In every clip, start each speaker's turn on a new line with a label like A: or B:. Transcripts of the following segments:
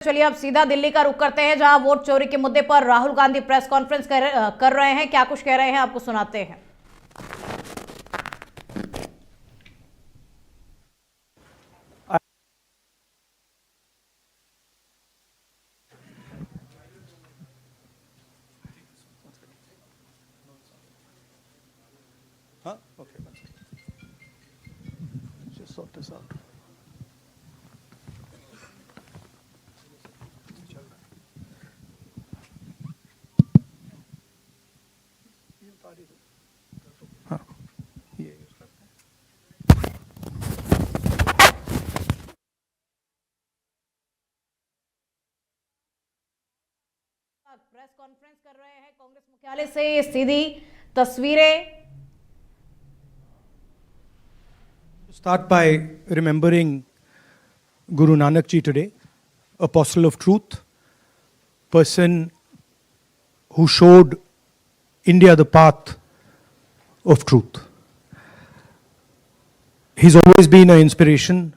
A: चलिए अब सीधा दिल्ली का रुख करते हैं, जहां वोट चोरी के मुद्दे पर राहुल गांधी प्रेस कॉन्फ्रेंस कर रहे हैं। क्या कुछ कह रहे हैं आपको सुनाते हैं।
B: Just sort this out.
A: Press conference कर रहे हैं कांग्रेस मुख्यालय से सीधी तस्वीरें।
B: Start by remembering Guru Nanak Ji today, apostle of truth, person who showed India the path of truth. He's always been an inspiration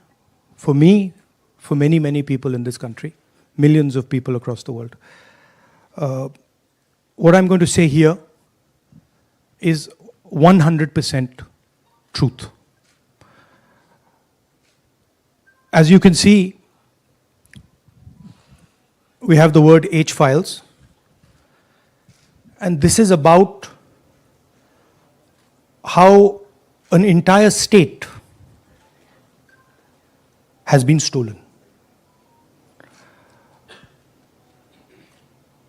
B: for me, for many, many people in this country, millions of people across the world. What I'm going to say here is 100% truth. As you can see, we have the word H files, and this is about how an entire state has been stolen.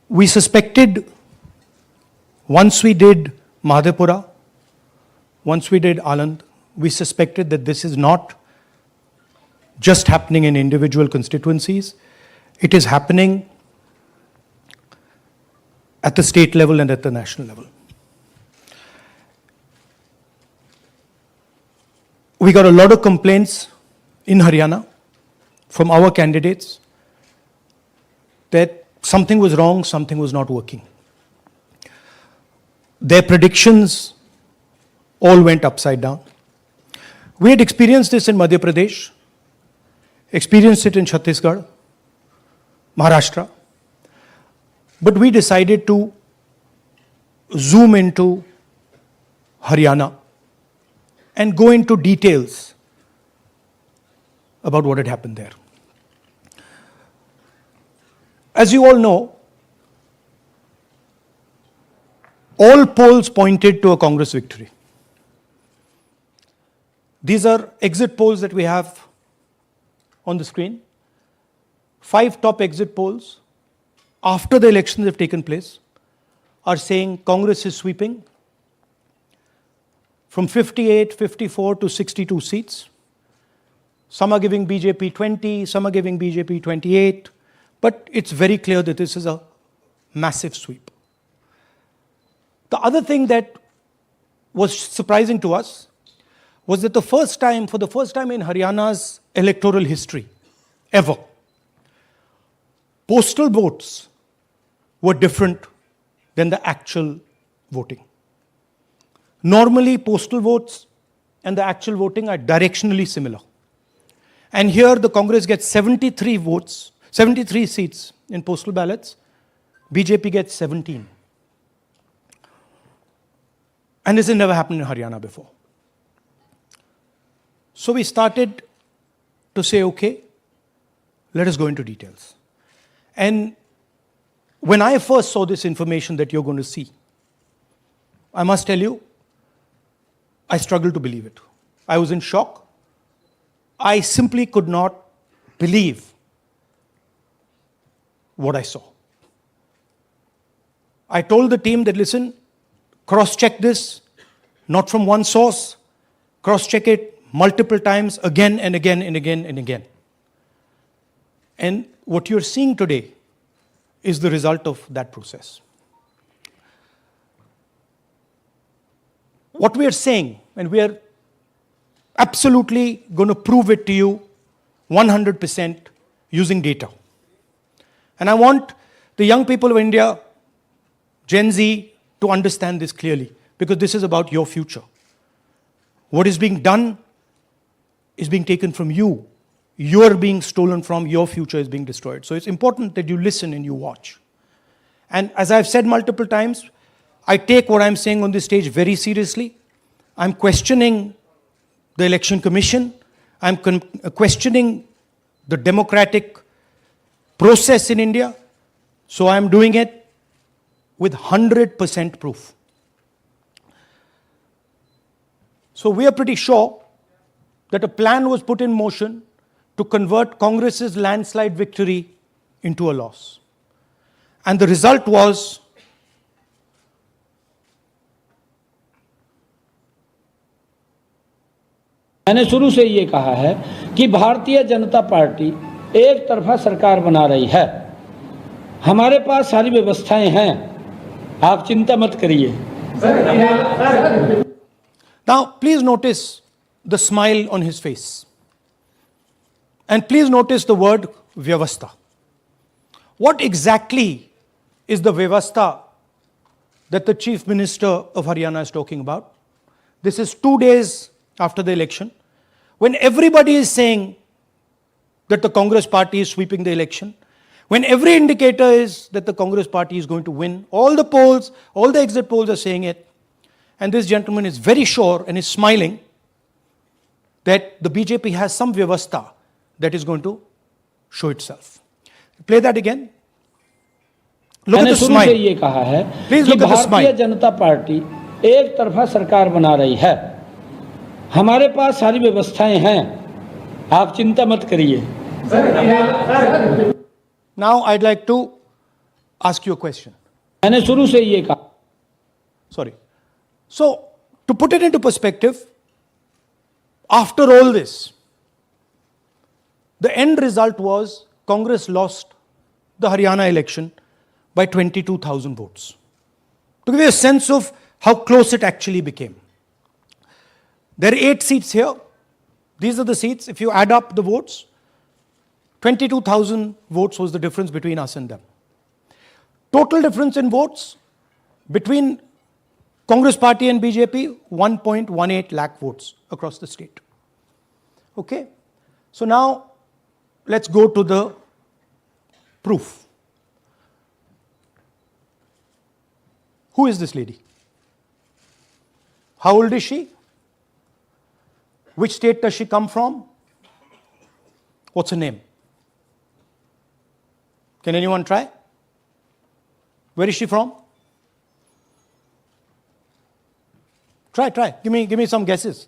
B: We suspected, once we did Madhepura, once we did Aland, we suspected that this is not just happening in individual constituencies, it is happening at the state level and at the national level. We got a lot of complaints in Haryana from our candidates that something was wrong, something was not working. Their predictions all went upside down. We had experienced this in Madhya Pradesh, experienced it in Chhattisgarh, Maharashtra, but we decided to zoom into Haryana and go into details about what had happened there. As you all know, all polls pointed to a Congress victory. These are exit polls that we have on the screen. 5 top exit polls after the elections have taken place are saying Congress is sweeping from 58, 54 to 62 seats. Some are giving BJP 20, some are giving BJP 28. But it's very clear that this is a massive sweep. The other thing that was surprising to us was that for the first time in Haryana's electoral history, ever, postal votes were different than the actual voting. Normally, postal votes and the actual voting are directionally similar. And here the Congress gets 73 votes, 73 seats in postal ballots, BJP gets 17. And this has never happened in Haryana before. So we started to say, okay, let us go into details. And when I first saw this information that you're going to see, I must tell you, I struggled to believe it. I was in shock. I simply could not believe what I saw. I told the team that, listen, cross-check this, not from one source, cross-check it multiple times, again and again and again and again. And what you're seeing today is the result of that process. What we are saying, and we are absolutely going to prove it to you 100% using data. And I want the young people of India, Gen Z, to understand this clearly, because this is about your future. What is being done is being taken from you you're being stolen from, your future is being destroyed. So it's important that you listen and you watch. And as I've said multiple times, I take what I'm saying on this stage very seriously. I'm questioning the Election Commission. I'm questioning the democratic process in India. So I'm doing it with 100% proof. So we are pretty sure that a plan was put in motion to convert Congress's landslide victory into a loss. And the result was
C: मैंने शुरू से ये कहा है कि Bharatiya Janata party एक तरफा सरकार बना रही है। हमारे पास सारी व्यवस्थाएं हैं, आप चिंता मत करिए।
B: Now, please notice the smile on his face. And please notice the word vyavastha. What exactly is the vyavastha that the Chief Minister of Haryana is talking about? This is 2 days after the election, when everybody is saying that the Congress party is sweeping the election, when every indicator is that the Congress party is going to win, all the polls, all the exit polls are saying it, and this gentleman is very sure and is smiling that the BJP has some vyavastha that is going to show itself. Play that again. Look at the smile.
C: मैंने शुरू से ये कहा है कि Bharatiya Janata party एक तरफा सरकार बना रही है। हमारे पास सारी व्यवस्थाएं हैं, आप चिंता मत करिए।
B: Now I'd like to ask you a question.
C: मैंने शुरू से ये कहा।
B: Sorry. So, to put it into perspective, after all this, the end result was Congress lost the Haryana election by 22,000 votes. To give you a sense of how close it actually became. There are 8 seats here. These are the seats. If you add up the votes, 22,000 votes was the difference between us and them. Total difference in votes between Congress party and BJP, 1.18 lakh votes across the state. Okay? So now, let's go to the proof. Who is this lady? How old is she? Which state does she come from? What's her name? Can anyone try? Where is she from? Try. Give me some guesses.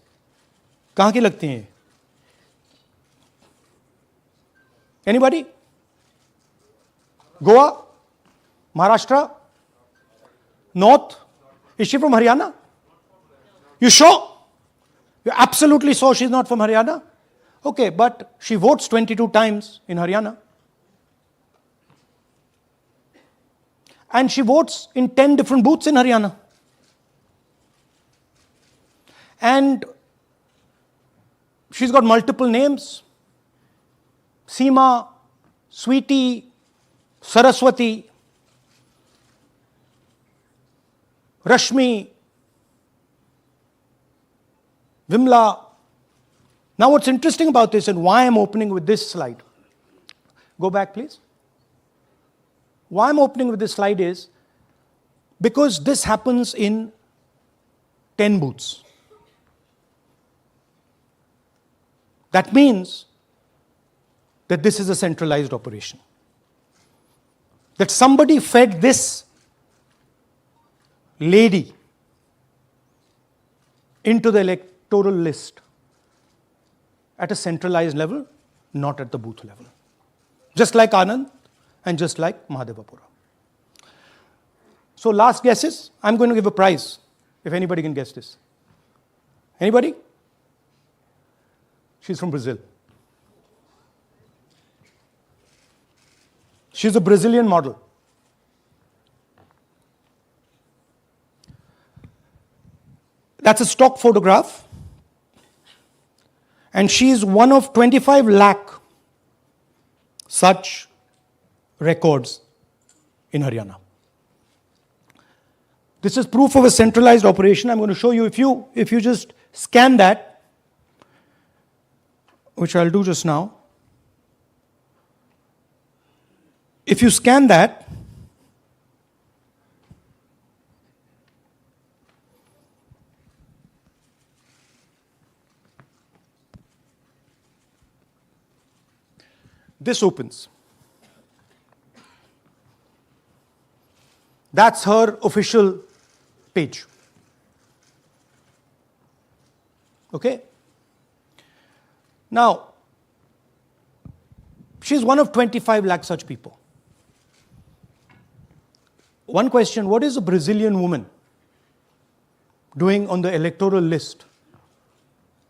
B: कहाँ की लगती हैं? Anybody? Goa? Maharashtra? North? Is she from Haryana? You sure? You're absolutely sure she's not from Haryana? Okay, but she votes 22 times in Haryana. And she votes in 10 different booths in Haryana. And she's got multiple names. Seema, Sweetie, Saraswati, Rashmi, Vimla. Now what's interesting about this and why I'm opening with this slide. Go back please. Why I'm opening with this slide is because this happens in 10 booths. That means that this is a centralized operation. That somebody fed this lady into the electoral list at a centralized level, not at the booth level. Just like Anand and just like Mahadevapura. So last guesses, I'm going to give a prize if anybody can guess this. Anybody? She's from Brazil. She's a Brazilian model. That's a stock photograph. And she's one of 25 lakh such records in Haryana. This is proof of a centralized operation. I'm going to show you, if you just scan that, which I'll do just now. if you scan that, this opens. That's her official page. Okay? Now, she's one of 25 lakh such people. One question, what is a Brazilian woman doing on the electoral list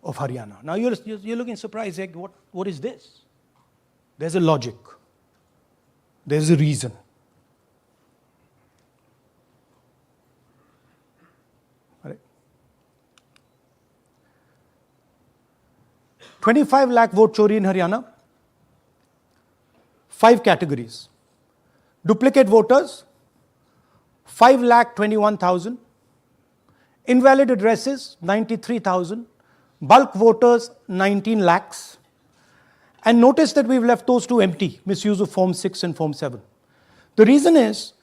B: of Haryana? Now you're looking surprised, like, what is this? There's a logic. There's a reason. All right. 25 lakh vote chori in Haryana. 5 categories. Duplicate voters, 5,21,000. Invalid addresses, 93,000. Bulk voters, 19 lakhs. And notice that we've left those two empty, misuse of Form 6 and Form 7. The reason is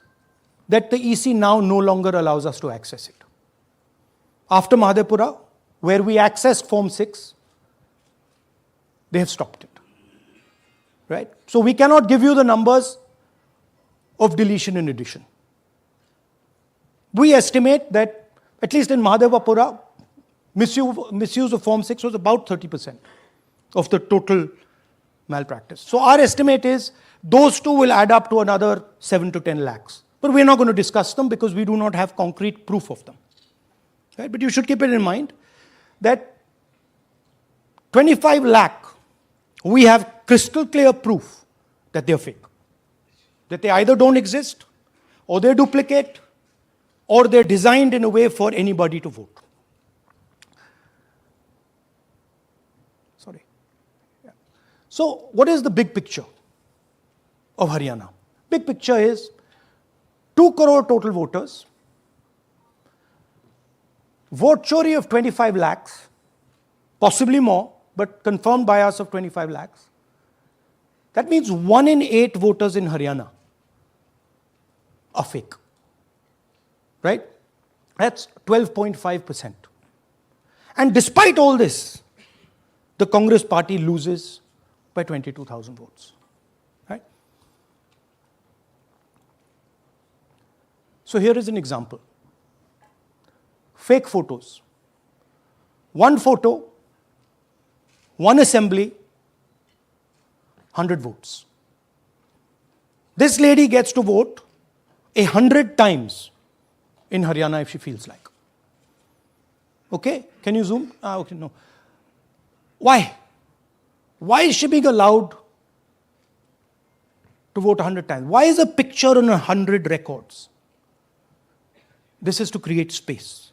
B: that the EC now no longer allows us to access it. After Madhepura, where we accessed Form 6, they have stopped it. Right? So we cannot give you the numbers of deletion and addition. We estimate that, at least in Madhepura, misuse of Form 6 was about 30% of the total malpractice. So our estimate is those two will add up to another 7 to 10 lakhs. But we're not going to discuss them because we do not have concrete proof of them. Right? But you should keep it in mind that 25 lakh, we have crystal clear proof that they're fake. That they either don't exist, or they're duplicate, or they're designed in a way for anybody to vote. Sorry. Yeah. So what is the big picture of Haryana? Big picture is 2 crore total voters, vote chori of 25 lakhs, possibly more, but confirmed bias of 25 lakhs. That means 1 in 8 voters in Haryana are fake. Right? That's 12.5%. And despite all this, the Congress party loses by 22,000 votes. Right? So here is an example. Fake photos. 1 photo, 1 assembly, 100 votes. This lady gets to vote 100 times in Haryana if she feels like. Okay? Can you zoom? Okay, no. Why? Why is she being allowed to vote 100 times? Why is a picture on 100 records? This is to create space.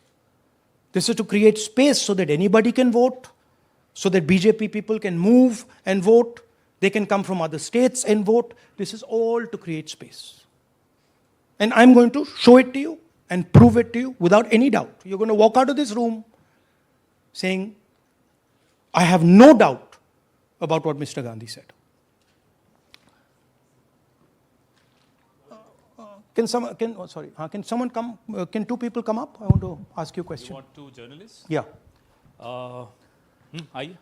B: This is to create space so that anybody can vote, so that BJP people can move and vote. They can come from other states and vote. This is all to create space. And I'm going to show it to you and prove it to you without any doubt. You're going to walk out of this room saying, I have no doubt about what Mr. Gandhi said. Can someone come? Can 2 people come up? I want to ask you a question.
D: You want 2 journalists?
B: Yeah.
D: आइए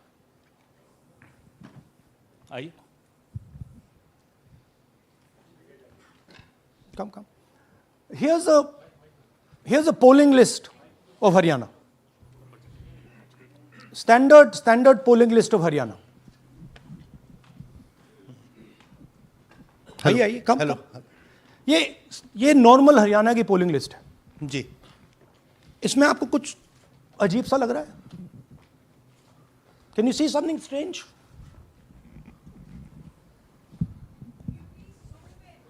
D: आइए
B: Come. Here's a polling list of Haryana. Standard polling list of Haryana. आइए कम. ये normal Haryana की polling list है जी. इसमें आपको कुछ अजीब सा लग रहा है? Can you see something strange?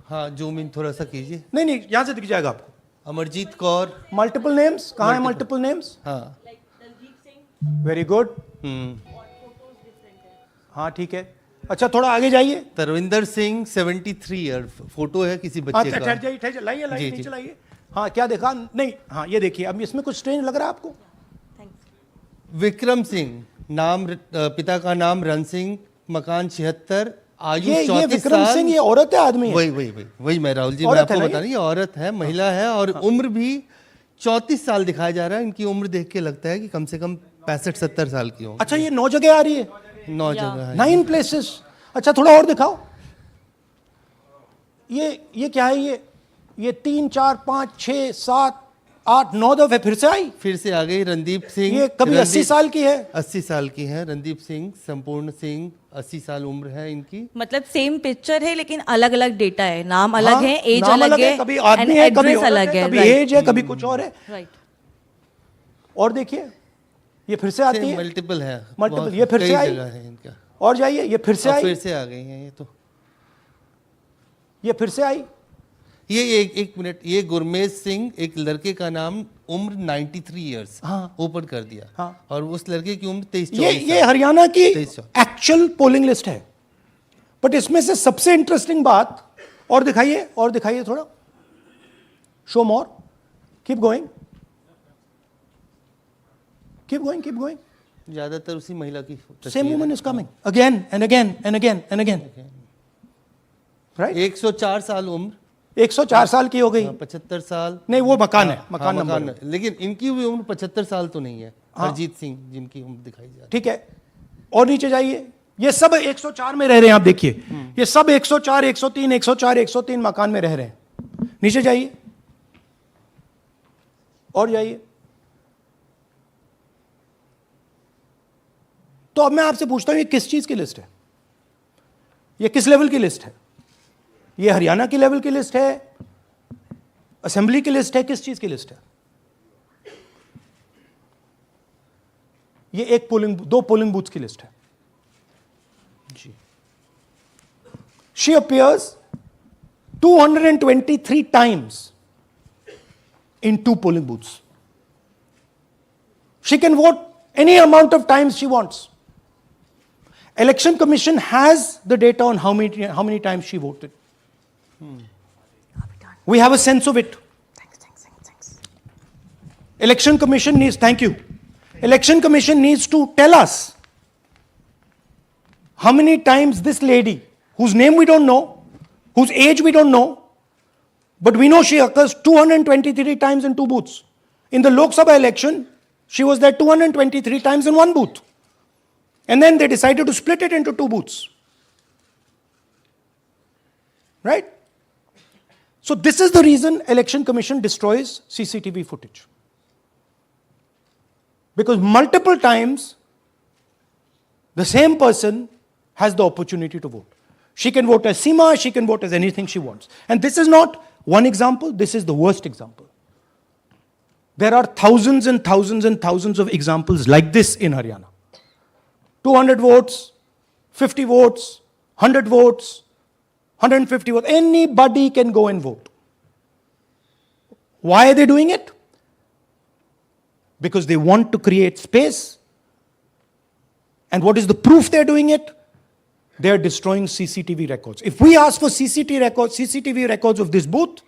E: हाँ, जूम इन थोड़ा सा कीजिए.
B: नहीं, यहां से दिख जाएगा आपको.
E: अमरजीत कौर.
B: Multiple names. कहाँ है मल्टीपल नेम्स?
E: हाँ.
B: Very good. हाँ, ठीक है. अच्छा, थोड़ा आगे जाइए.
E: तरविंदर सिंह 73 ईयर. फोटो है किसी बच्चे का.
B: ठहर जाइए, लाइए नीचे लाइए. हाँ, क्या देखा? नहीं, हाँ, ये देखिए. अब इसमें कुछ स्ट्रेंज लग रहा है आपको?
E: विक्रम सिंह, नाम पिता का नाम रण सिंह, मकान 76, आयु
B: ये
E: 34
B: विक्रम
E: साल।
B: सिंह ये औरत है आदमी है?
E: वही मैं राहुल जी, मैं
B: औरत
E: आपको
B: है ना
E: बता रही, औरत है, महिला है, और उम्र भी 34 साल दिखाया जा रहा है। इनकी उम्र देख के लगता है कि कम से कम 65-70 साल की हो।
B: अच्छा, ये 9 जगह आ रही है,
E: 9 जगह है।
B: 9 प्लेसेस। अच्छा, थोड़ा और दिखाओ। ये क्या है? ये 3 4 5 6 7 8 9 दफे फिर से आई।
E: फिर से आ गई रणदीप सिंह।
B: ये कभी 80 साल की है,
E: 80 साल की है रणदीप सिंह, संपूर्ण सिंह, 80 साल उम्र है इनकी।
D: मतलब सेम पिक्चर है लेकिन अलग अलग डेटा है, नाम अलग
B: हाँ,
D: है, एज
B: नाम
D: अलग है,
B: कभी आदमी है, कभी औरत
D: अलग
B: है,
D: है,
B: कभी एज है, कभी कुछ और है।
D: राइट।
B: और देखिए, ये फिर से आती है,
E: मल्टीपल है,
B: मल्टीपल। ये फिर से आई,
E: जगह है इनका।
B: और जाइए, ये फिर से आई,
E: फिर से आ गई हैं ये तो।
B: ये फिर से आई।
E: ये एक मिनट, ये गुरमेज सिंह, एक लड़के का नाम, उम्र 93 इयर्स
B: हाँ।
E: ऊपर कर दिया।
B: हाँ।
E: और उस लड़के की उम्र 23
B: ये हरियाणा की
E: 23।
B: एक्चुअल पोलिंग लिस्ट है। बट इसमें से सबसे इंटरेस्टिंग बात, और दिखाइए थोड़ा, शो मोर, कीप गोइंग,
E: ज्यादातर उसी महिला की
B: same woman is coming again and again and again and again, right.
E: 104 साल उम्र,
B: 104 साल की हो गई।
E: 75 साल।
B: नहीं, वो मकान है,
E: हाँ,
B: मकान नंबर है।
E: लेकिन इनकी भी उम्र 75 साल तो नहीं है। हरजीत सिंह जिनकी उम्र दिखाई जा रही है।
B: ठीक है, और नीचे जाइए। ये सब 104 में रह रहे हैं, आप देखिए, ये सब 104 103 104 103 मकान में रह रहे हैं। नीचे जाइए, और जाइए। तो अब मैं आपसे पूछता हूं, ये किस चीज की लिस्ट है? ये किस लेवल की लिस्ट है? ये हरियाणा की लेवल की लिस्ट है, असेंबली की लिस्ट है, किस चीज की लिस्ट है? ये दो पोलिंग बूथ की लिस्ट है जी। She appears 223 times in 2 polling booths. She can vote any amount of times she wants. Election Commission has the data on how many times she voted. We have a sense of it. Election Commission needs, thank you. Election Commission needs to tell us how many times this lady, whose name we don't know, whose age we don't know, but we know she occurs 223 times in 2 booths. In the Lok Sabha election, she was there 223 times in 1 booth. And then they decided to split it into 2 booths. Right? So this is the reason Election Commission destroys CCTV footage. Because multiple times, the same person has the opportunity to vote. She can vote as Seema, she can vote as anything she wants. And this is not one example, this is the worst example. There are thousands and thousands and thousands of examples like this in Haryana. 200 votes, 50 votes, 100 votes, 150 votes. Anybody can go and vote. Why are they doing it? Because they want to create space. And what is the proof they're doing it? They're destroying CCTV records. If we ask for CCTV records of this booth,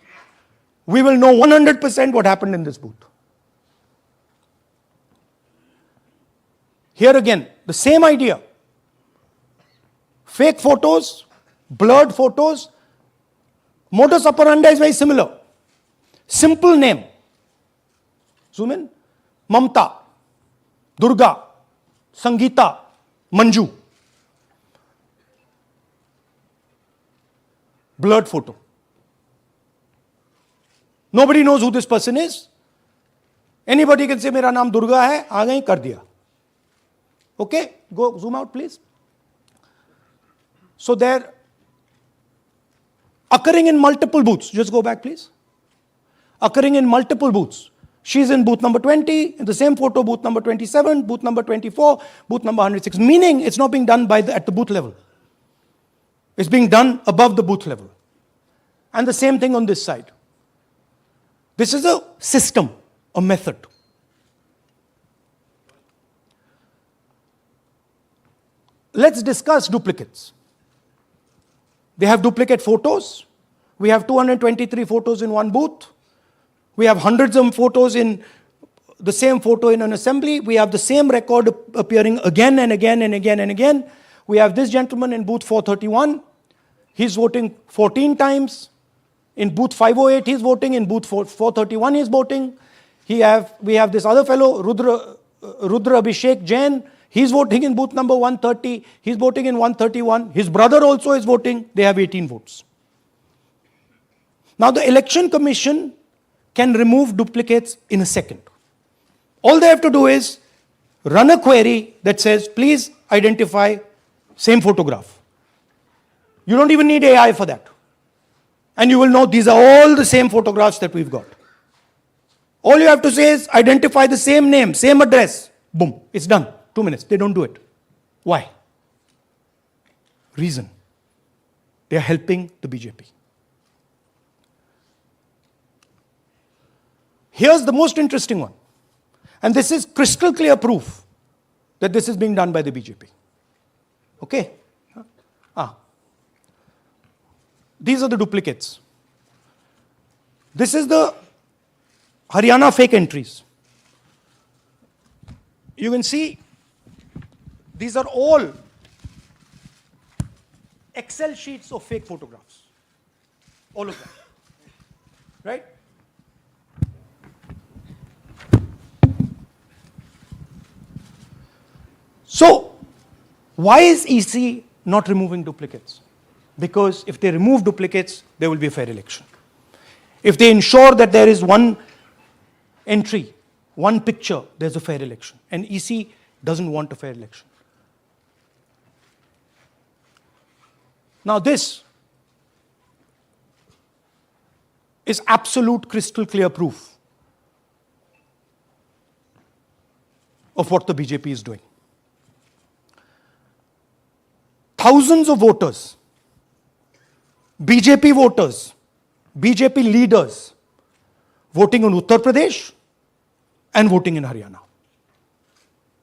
B: we will know 100% what happened in this booth. Here again, the same idea. Fake photos, blurred photos. Modus operandi is very similar. Simple name. Zoom in. Mamta, Durga, Sangeeta, Manju. Blurred photo. Nobody knows who this person is. Anybody can say, मेरा नाम दुर्गा है, आ गई, कर दिया. Okay, go zoom out please. So they're occurring in multiple booths. Just go back please. Occurring in multiple booths. She's in booth number 20, in the same photo, booth number 27, booth number 24, booth number 106. Meaning it's not being done at the booth level. It's being done above the booth level. And the same thing on this side. This is a system, a method. Let's discuss duplicates. They have duplicate photos. We have 223 photos in one booth. We have hundreds of photos in the same photo in an assembly. We have the same record appearing again and again and again and again. We have this gentleman in booth 431. He's voting 14 times. In booth 508, he's voting. In booth 431, he's voting. We have this other fellow, Rudra Abhishek Jain. He's voting in booth number 130. He's voting in 131. His brother also is voting. They have 18 votes. Now the Election Commission can remove duplicates in a second. All they have to do is run a query that says, please identify same photograph. You don't even need AI for that. And you will know these are all the same photographs that we've got. All you have to say is identify the same name, same address. Boom, it's done. 2 minutes. They don't do it. Why? Reason. They are helping the BJP. Here's the most interesting one. And this is crystal clear proof that this is being done by the BJP. Okay? These are the duplicates. This is the Haryana fake entries. You can see these are all Excel sheets of fake photographs. All of them. Right? So, why is EC not removing duplicates? Because if they remove duplicates, there will be a fair election. If they ensure that there is one entry, one picture, there's a fair election. And EC doesn't want a fair election. Now this is absolute crystal clear proof of what the BJP is doing. Thousands of voters, BJP voters, BJP leaders voting in Uttar Pradesh and voting in Haryana.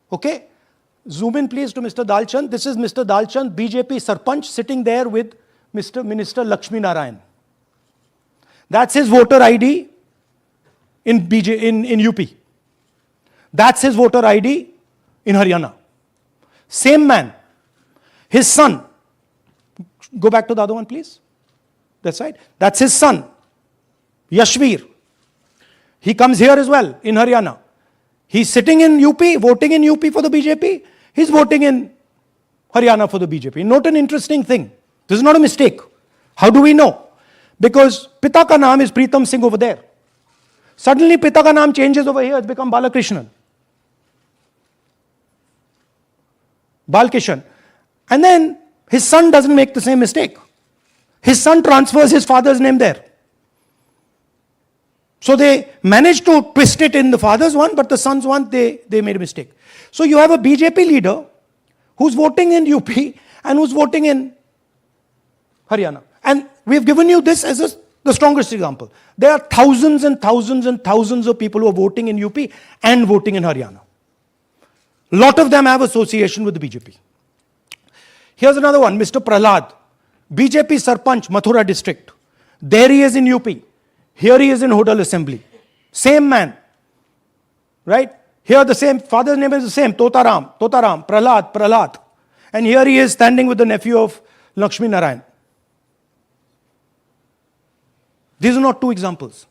B: Okay? Zoom in please to Mr. Dalchand. This is Mr. Dalchand, BJP Sarpanch, sitting there with Mr. Minister Lakshmi Narayan. That's his voter ID in UP. That's his voter ID in Haryana. Same man. His son. Go back to the other one, please. That's right. That's his son, Yashveer. He comes here as well, in Haryana. He's sitting in UP, voting in UP for the BJP. He's voting in Haryana for the BJP. Note an interesting thing. This is not a mistake. How do we know? Because Pita ka naam is Pritam Singh over there. Suddenly Pita ka naam changes over here. It's become Balakrishnan. Balkishan. And then his son doesn't make the same mistake. His son transfers his father's name there. So they managed to twist it in the father's one, but the son's one, they made a mistake. So you have a BJP leader who's voting in UP and who's voting in Haryana. And we've given you this as the strongest example. There are thousands and thousands and thousands of people who are voting in UP and voting in Haryana. A lot of them have association with the BJP. Here's another one, Mr. Prahlad, BJP Sarpanch, Mathura district. There he is in UP. Here he is in Hodal Assembly. Same man. Right? Here the same, father's name is the same, Totaram, Prahlad. And here he is standing with the nephew of Lakshmi Narayan. These are not two examples.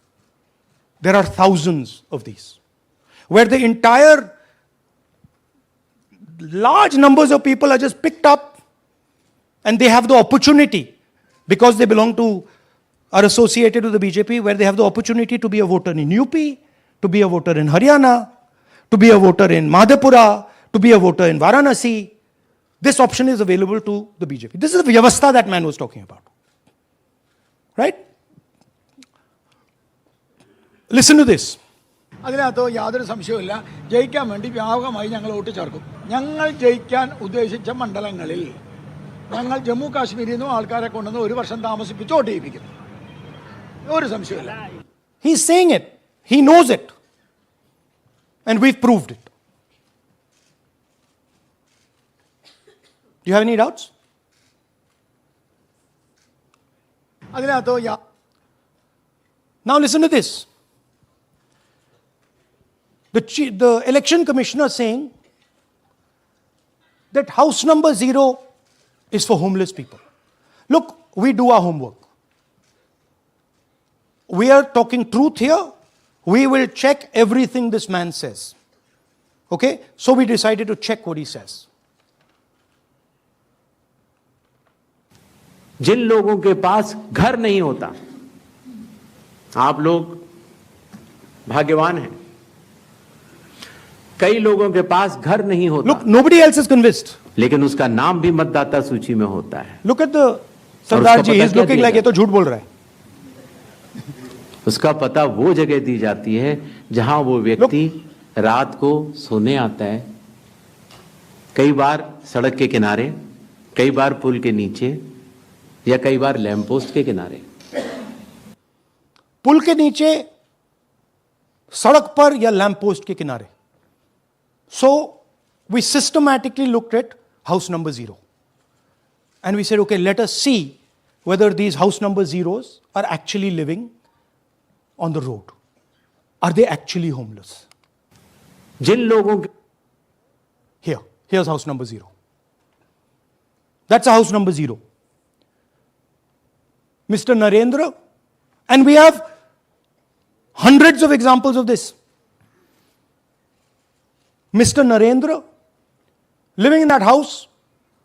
B: There are thousands of these. Where the entire large numbers of people are just picked up and they have the opportunity, because they belong to, are associated with the BJP, where they have the opportunity to be a voter in UP, to be a voter in Haryana, to be a voter in Madhepura, to be a voter in Varanasi. This option is available to the BJP. This is the Vyavastha that man was talking about. Right? Listen to this.
F: അതിനകത്ത് യാതൊരു സംശയവുമില്ല. ജയിക്കാൻ വേണ്ടി വ്യാപകമായി ഞങ്ങൾ vote ചേർക്കും. ഞങ്ങൾ ജയിക്കാൻ ഉദ്ദേശിച്ച മണ്ഡലങ്ങളിൽ ഞങ്ങൾ ജമ്മു കാശ്മീരിൽ നിന്നും ആൾക്കാരെ കൊണ്ടുവന്ന് ഒരു വർഷം താമസിപ്പിച്ച് വോട്ട് ചെയ്യിപ്പിക്കും. ഒരു സംശയമില്ല.
B: He's saying it. He knows it. And we've proved it. Do you have any doubts?
F: അതിനകത്ത്
B: Now listen to this. The election commissioner saying that house number 0 is for homeless people. Look, we do our homework. We are talking truth here. We will check everything this man says. Okay? So we decided to check what he says.
G: जिन लोगों के पास घर नहीं होता, आप लोग भाग्यवान हैं। कई लोगों के पास घर नहीं होता।
B: Look, nobody else is convinced.
G: लेकिन उसका नाम भी मतदाता सूची में होता है।
B: Look at the Sardar ji, he's looking like ये तो झूठ बोल रहा है।
G: उसका पता वो जगह दी जाती है जहां वो व्यक्ति रात को सोने आता है, कई बार सड़क के किनारे, कई बार पुल के नीचे, या कई बार लैंप पोस्ट के किनारे।
B: पुल के नीचे, सड़क पर या लैंप पोस्ट के किनारे. So we systematically looked at house number 0 and we said, okay, let us see whether these house number zeros are actually living on the road. Are they actually homeless?
G: जिन लोगों के
B: Here's house number 0. That's a house number 0. Mr. Narendra, and we have hundreds of examples of this. Mr. Narendra living in that house,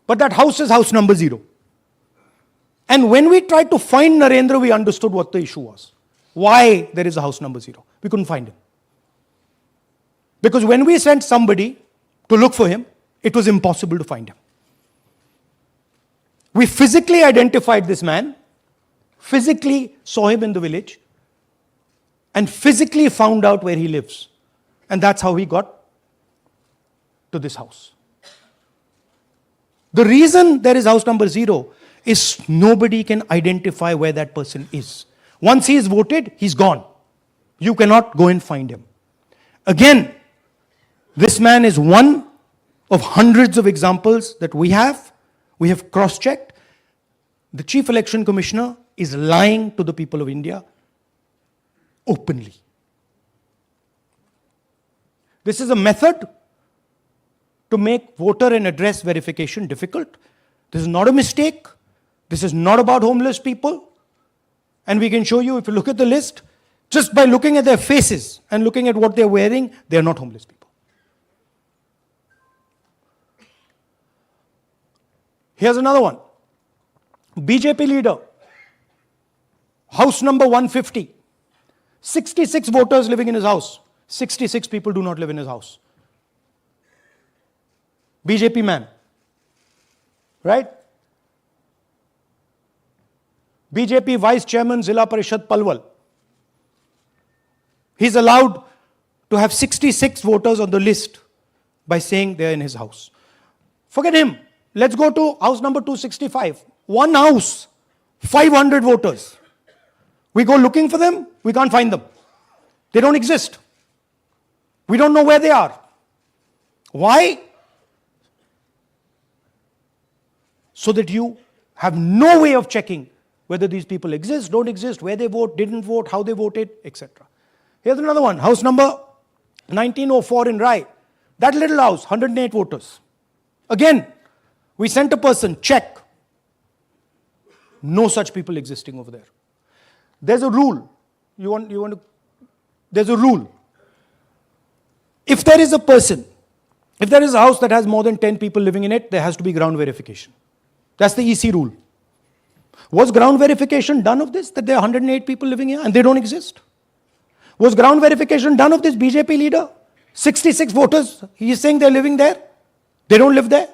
B: but that house is house number 0. And when we tried to find Narendra, we understood what the issue was. Why there is a house number 0. We couldn't find him. Because when we sent somebody to look for him, it was impossible to find him. We physically identified this man, physically saw him in the village, and physically found out where he lives. And that's how he got to this house. The reason there is house number 0 is nobody can identify where that person is. Once he is voted, he's gone. You cannot go and find him. Again, this man is one of hundreds of examples that we have. We have cross-checked. The Chief Election Commissioner is lying to the people of India openly. This is a method to make voter and address verification difficult. This is not a mistake. This is not about homeless people. And we can show you, if you look at the list, just by looking at their faces and looking at what they're wearing, they're not homeless people. Here's another one. BJP leader, house number 150. 66 voters living in his house. 66 people do not live in his house. BJP man. Right? BJP Vice Chairman Zilla Parishad Palwal. He's allowed to have 66 voters on the list by saying they're in his house. Forget him. Let's go to house number 265. One house, 500 voters. We go looking for them, we can't find them. They don't exist. We don't know where they are. Why? So that you have no way of checking whether these people exist, don't exist, where they vote, didn't vote, how they voted, etc. Here's another one, house number 1904 in Rai. That little house, 108 voters. Again, we sent a person, check. No such people existing over there. There's a rule. There's a rule. If there is a person, if there is a house that has more than 10 people living in it, there has to be ground verification. That's the EC rule. Was ground verification done of this, that there are 108 people living here and they don't exist? Was ground verification done of this BJP leader? 66 voters, he is saying they're living there. They don't live there.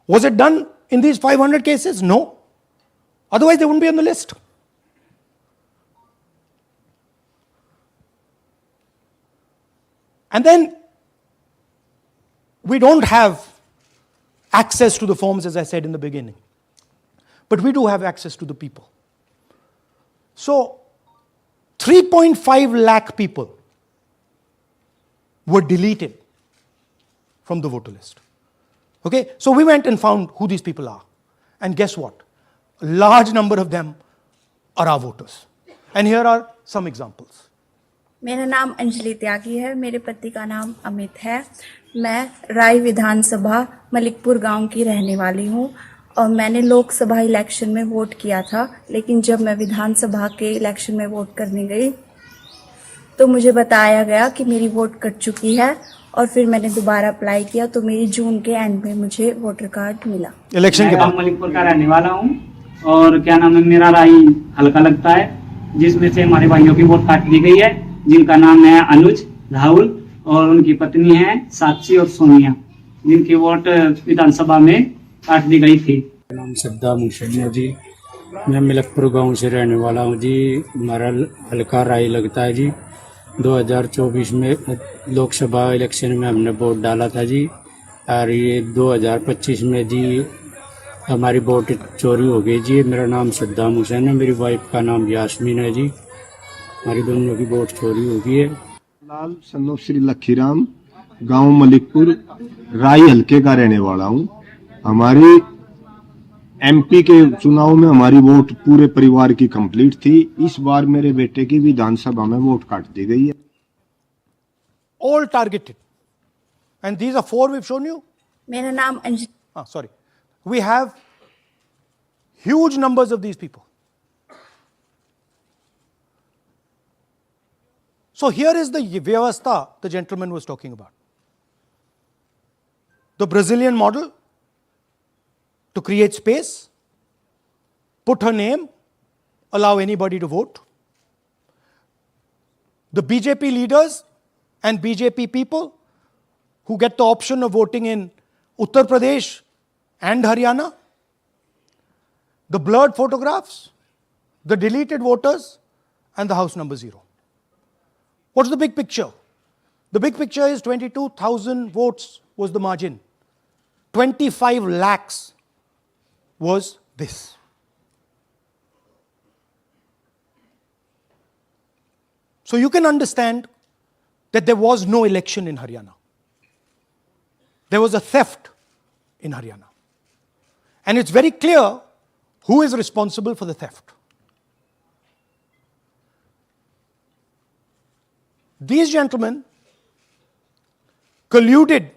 B: Was it done in these 500 cases? No. Otherwise, they wouldn't be on the list. And then, we don't have access to the forms, as I said in the beginning. But we do have access to the people. So, 3.5 lakh people were deleted from the voter list. Okay, so we went and found who these people are. And guess what? A large number of them are our voters. And here are some examples.
H: मेरा नाम अंजलि त्यागी है, मेरे पति का नाम अमित है। मैं राय विधानसभा मलिकपुर गांव की रहने वाली हूं और मैंने लोकसभा इलेक्शन में वोट किया था, लेकिन जब मैं विधानसभा के इलेक्शन में वोट करने गई तो मुझे बताया गया कि मेरी वोट कट चुकी है, और फिर मैंने दोबारा अप्लाई किया तो मेरी जून के एंड में मुझे वोटर कार्ड मिला।
B: इलेक्शन के
I: मैं
B: बाद
I: मलिकपुर का रहने वाला हूँ और क्या नाम है, मेरा राय हल्का लगता है, जिसमें से हमारे भाइयों की वोट काट दी गई है, जिनका नाम है अनुज, राहुल और उनकी पत्नी है साक्षी और सोनिया, जिनकी वोट विधानसभा में काट दी गई थी।
C: नाम सद्दाम हुसैन है जी, मैं मलिकपुर गांव से रहने वाला हूं जी। हमारा हल्का राय लगता है जी। 2024 में लोकसभा इलेक्शन में हमने वोट डाला था जी, और ये 2025 में जी हमारी वोट चोरी हो गई जी। मेरा नाम सद्दाम हुसैन है, मेरी वाइफ का नाम यास्मीन है जी। हमारी दोनों की वोट चोरी हो गई है।
J: लाल सन्नो श्री लखीराम, गांव मलिकपुर, राय हल्के का रहने वाला हूं। हमारी एमपी के चुनाव में हमारी वोट पूरे परिवार की कंप्लीट थी। इस बार मेरे बेटे की विधानसभा में वोट काट दी गई है।
B: all targeted, and these are 4 we've shown you.
H: मेरा नाम Anjali.
B: Sorry, we have huge numbers of these people. So here is the vyavastha the gentleman was talking about. The Brazilian model to create space, put her name, allow anybody to vote. The BJP leaders and BJP people who get the option of voting in Uttar Pradesh and Haryana, the blurred photographs, the deleted voters, and the house number 0. What's the big picture? The big picture is 22,000 votes was the margin. 25 lakhs was this. So you can understand that there was no election in Haryana. There was a theft in Haryana. And it's very clear who is responsible for the theft. These gentlemen colluded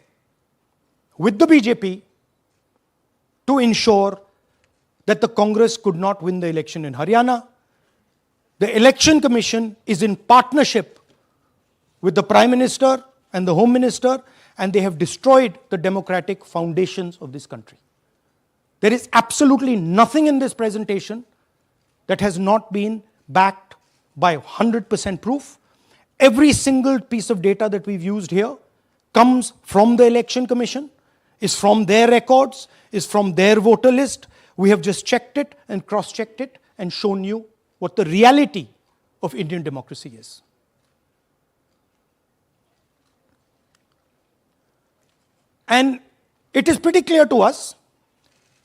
B: with the BJP to ensure that the Congress could not win the election in Haryana. The Election Commission is in partnership with the Prime Minister and the Home Minister, and they have destroyed the democratic foundations of this country. There is absolutely nothing in this presentation that has not been backed by 100% proof. Every single piece of data that we've used here comes from the Election Commission, is from their records, is from their voter list. We have just checked it and cross-checked it and shown you what the reality of Indian democracy is. And it is pretty clear to us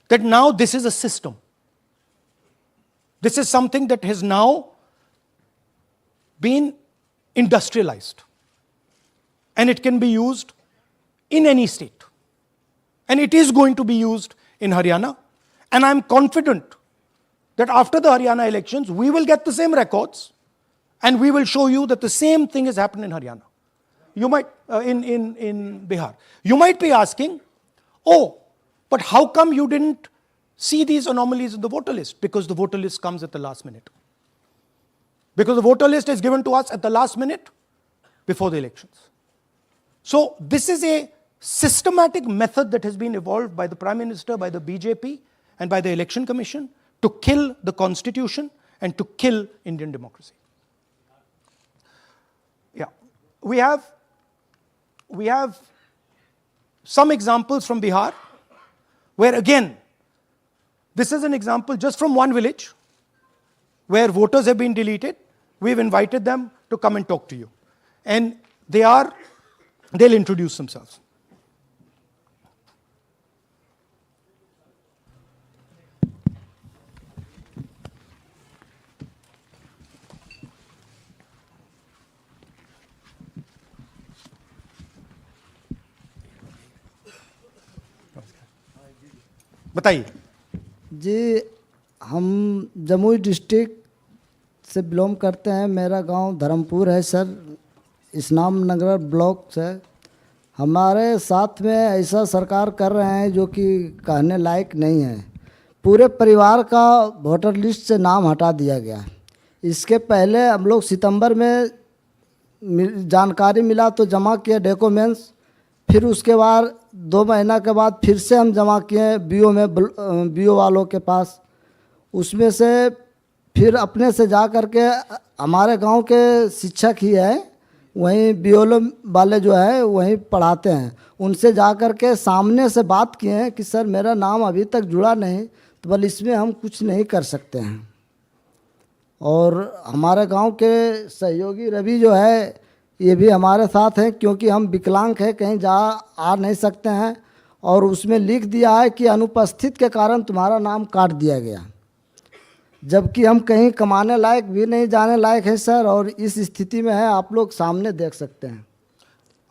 B: that now this is a system. This is something that has now been industrialized. And it can be used in any state. And it is going to be used in Haryana. And I'm confident that after the Haryana elections, we will get the same records and we will show you that the same thing has happened in Haryana. You might, in Bihar. You might be asking, oh, but how come you didn't see these anomalies in the voter list? Because the voter list comes at the last minute. Because the voter list is given to us at the last minute before the elections. So this is a systematic method that has been evolved by the Prime Minister, by the BJP, and by the Election Commission to kill the Constitution and to kill Indian democracy. Yeah, we have some examples from Bihar, where again, this is an example just from one village, where voters have been deleted. We've invited them to come and talk to you. And they'll introduce themselves. बताइए
K: जी। हम Jamui district से belong करते हैं। मेरा गांव धर्मपुर है sir, इस्लाम नगर block से। हमारे साथ में ऐसा सरकार कर रहे हैं जो कि कहने लायक नहीं है। पूरे परिवार का वोटर लिस्ट से नाम हटा दिया गया। इसके पहले हम लोग सितंबर में जानकारी मिला तो जमा किए डॉक्यूमेंट्स, फिर उसके बाद 2 महीना के बाद फिर से हम जमा किए बीओ में, बीओ वालों के पास। उसमें से फिर अपने से जा कर के हमारे गांव के शिक्षक ही है, वहीं बीओलो वाले जो है वहीं पढ़ाते हैं, उनसे जा कर के सामने से बात किए हैं कि सर मेरा नाम अभी तक जुड़ा नहीं, तो बोले इसमें हम कुछ नहीं कर सकते हैं। और हमारे गांव के सहयोगी रवि जो है ये भी हमारे साथ हैं, क्योंकि हम विकलांग हैं, कहीं जा आ नहीं सकते हैं, और उसमें लिख दिया है कि अनुपस्थित के कारण तुम्हारा नाम काट दिया गया, जबकि हम कहीं कमाने लायक भी नहीं, जाने लायक है सर, और इस स्थिति में है, आप लोग सामने देख सकते हैं।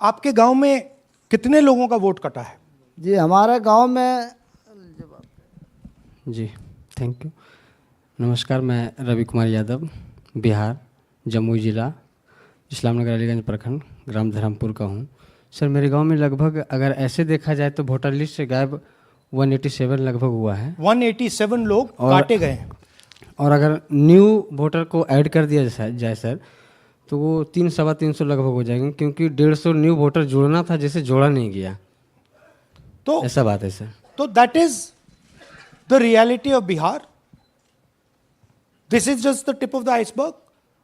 B: आपके गांव में कितने लोगों का वोट कटा है?
K: जी हमारे गांव में,
L: जी थैंक यू। नमस्कार, मैं रवि कुमार यादव, बिहार, जमुई जिला, इस्लामनगर अलीगंज प्रखंड, ग्राम धर्मपुर का हूँ। सर मेरे गांव में लगभग अगर ऐसे देखा जाए तो वोटर लिस्ट से गायब 187 लगभग हुआ है।
B: 187 लोग काटे गए हैं।
L: और अगर न्यू वोटर को ऐड कर दिया जाए सर, तो वो 300-325 लगभग हो जाएंगे, क्योंकि 150 न्यू वोटर जोड़ना था जिसे जोड़ा नहीं गया।
B: तो
L: ऐसा बात है सर।
B: तो that is the reality of Bihar. This is just the tip of the iceberg.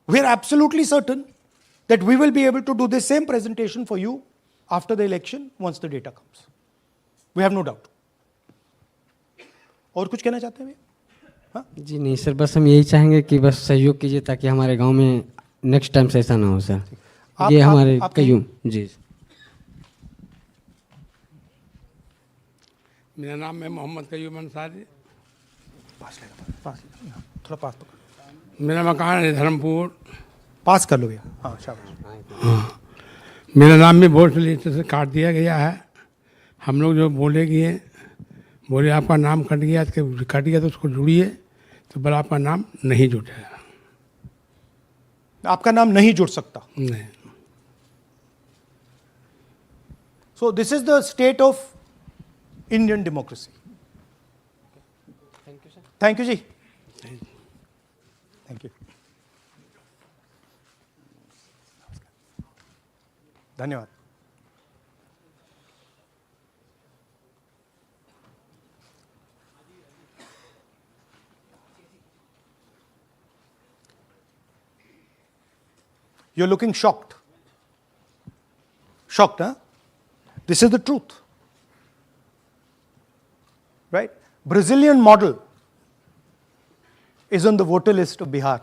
B: We are absolutely certain that we will be able to do the same presentation for you after the election once the data comes. We have no doubt. और कुछ कहना चाहते हैं भैया? हाँ?
L: जी नहीं sir, बस हम यही चाहेंगे कि बस सहयोग कीजिए ताकि हमारे गांव में नेक्स्ट टाइम से ऐसा ना हो सर। ये हमारे कयूम। जी
M: मेरा नाम है मोहम्मद कयूम अंसारी।
B: थोड़ा पास पकड़।
M: मेरा मकान है धर्मपुर।
B: पास कर लो भैया। हाँ शाबाश।
M: हाँ, मेरा नाम भी वोट लिस्ट से काट दिया गया है। हम लोग जो बोले आपका नाम कट गया तो उसको जुड़िए, तो बोला आपका नाम नहीं जुटा।
B: आपका नाम नहीं जुड़ सकता।
M: नहीं।
B: So this is the state of Indian democracy. Thank you जी। Thank you. धन्यवाद। You're looking shocked. Shocked, huh? This is the truth. Right? Brazilian model is on the voter list of Bihar.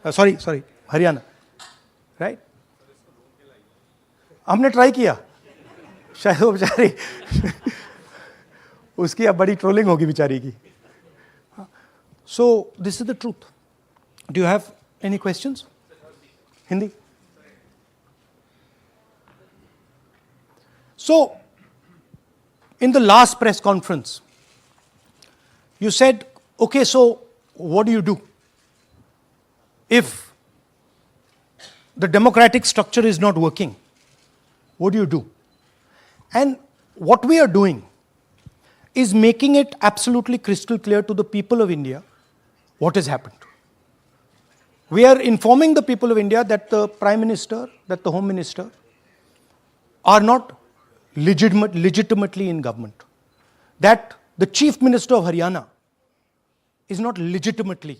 B: Sorry, Haryana. Right? हमने try किया, शायद वो बेचारी उसकी अब बड़ी ट्रोलिंग होगी बेचारी की। So this is the truth. Do you have any questions? Hindi? So, in the last press conference, you said, okay, so what do you do? If the democratic structure is not working, what do you do? And what we are doing is making it absolutely crystal clear to the people of India what has happened. We are informing the people of India that the Prime Minister, that the Home Minister are not legitimately in government. That the Chief Minister of Haryana is not legitimately